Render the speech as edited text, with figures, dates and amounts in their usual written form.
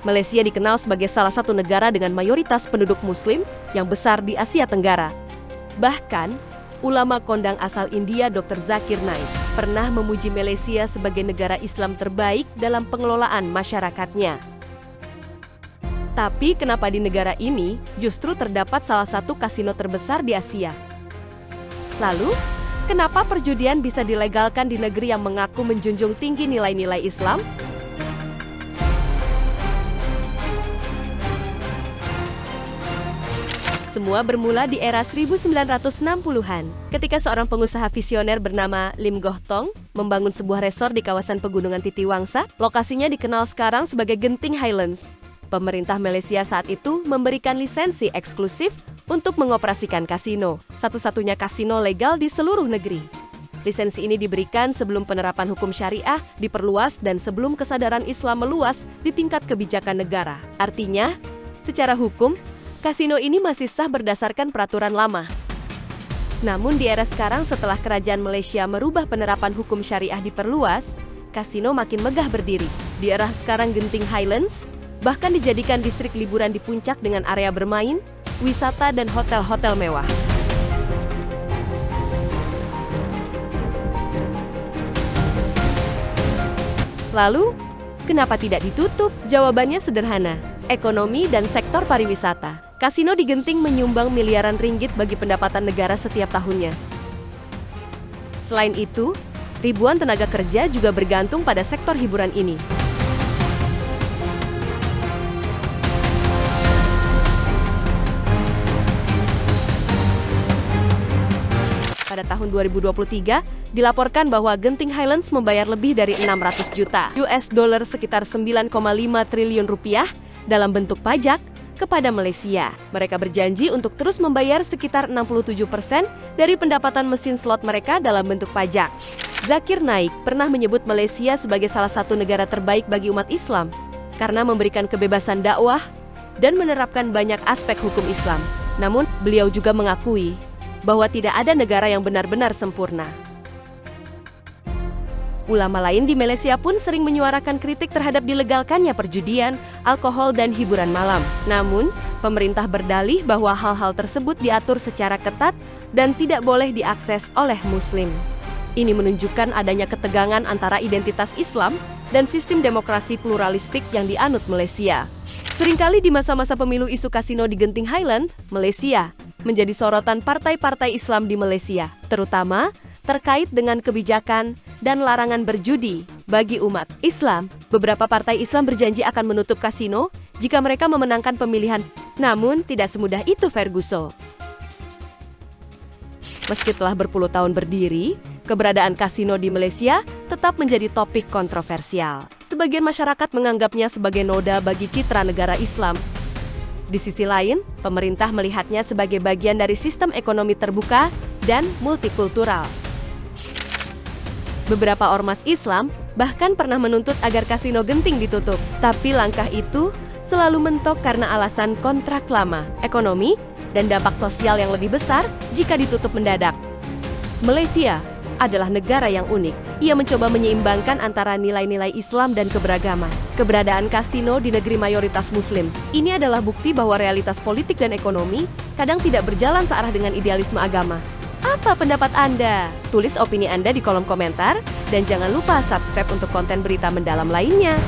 Malaysia dikenal sebagai salah satu negara dengan mayoritas penduduk Muslim yang besar di Asia Tenggara. Bahkan, ulama kondang asal India Dr. Zakir Naik pernah memuji Malaysia sebagai negara Islam terbaik dalam pengelolaan masyarakatnya. Tapi kenapa di negara ini justru terdapat salah satu kasino terbesar di Asia? Lalu, kenapa perjudian bisa dilegalkan di negeri yang mengaku menjunjung tinggi nilai-nilai Islam? Semua bermula di era 1960-an, ketika seorang pengusaha visioner bernama Lim Goh Tong membangun sebuah resor di kawasan pegunungan Titiwangsa. Lokasinya dikenal sekarang sebagai Genting Highlands. Pemerintah Malaysia saat itu memberikan lisensi eksklusif untuk mengoperasikan kasino, satu-satunya kasino legal di seluruh negeri. Lisensi ini diberikan sebelum penerapan hukum syariah diperluas dan sebelum kesadaran Islam meluas di tingkat kebijakan negara. Artinya, secara hukum, kasino ini masih sah berdasarkan peraturan lama. Namun di era sekarang setelah kerajaan Malaysia merubah penerapan hukum syariah diperluas, kasino makin megah berdiri. Di era sekarang Genting Highlands bahkan dijadikan distrik liburan di puncak dengan area bermain, wisata dan hotel-hotel mewah. Lalu, kenapa tidak ditutup? Jawabannya sederhana, ekonomi dan sektor pariwisata. Kasino di Genting menyumbang miliaran ringgit bagi pendapatan negara setiap tahunnya. Selain itu, ribuan tenaga kerja juga bergantung pada sektor hiburan ini. Pada tahun 2023, dilaporkan bahwa Genting Highlands membayar lebih dari 600 juta US dollar sekitar 9,5 triliun rupiah dalam bentuk pajak kepada Malaysia. Mereka berjanji untuk terus membayar sekitar 67% dari pendapatan mesin slot mereka dalam bentuk pajak. Zakir Naik pernah menyebut Malaysia sebagai salah satu negara terbaik bagi umat Islam karena memberikan kebebasan dakwah dan menerapkan banyak aspek hukum Islam. Namun, beliau juga mengakui bahwa tidak ada negara yang benar-benar sempurna. Ulama lain di Malaysia pun sering menyuarakan kritik terhadap dilegalkannya perjudian, alkohol, dan hiburan malam. Namun, pemerintah berdalih bahwa hal-hal tersebut diatur secara ketat dan tidak boleh diakses oleh Muslim. Ini menunjukkan adanya ketegangan antara identitas Islam dan sistem demokrasi pluralistik yang dianut Malaysia. Seringkali di masa-masa pemilu isu kasino di Genting Highland, Malaysia, menjadi sorotan partai-partai Islam di Malaysia, terutama terkait dengan kebijakan dan larangan berjudi bagi umat Islam. Beberapa partai Islam berjanji akan menutup kasino jika mereka memenangkan pemilihan. Namun, tidak semudah itu, Ferguson. Meski telah berpuluh tahun berdiri, keberadaan kasino di Malaysia tetap menjadi topik kontroversial. Sebagian masyarakat menganggapnya sebagai noda bagi citra negara Islam. Di sisi lain, pemerintah melihatnya sebagai bagian dari sistem ekonomi terbuka dan multikultural. Beberapa ormas Islam bahkan pernah menuntut agar kasino Genting ditutup. Tapi langkah itu selalu mentok karena alasan kontrak lama, ekonomi, dan dampak sosial yang lebih besar jika ditutup mendadak. Malaysia adalah negara yang unik. Ia mencoba menyeimbangkan antara nilai-nilai Islam dan keberagaman. Keberadaan kasino di negeri mayoritas Muslim. Ini adalah bukti bahwa realitas politik dan ekonomi kadang tidak berjalan searah dengan idealisme agama. Apa pendapat Anda? Tulis opini Anda di kolom komentar dan jangan lupa subscribe untuk konten berita mendalam lainnya.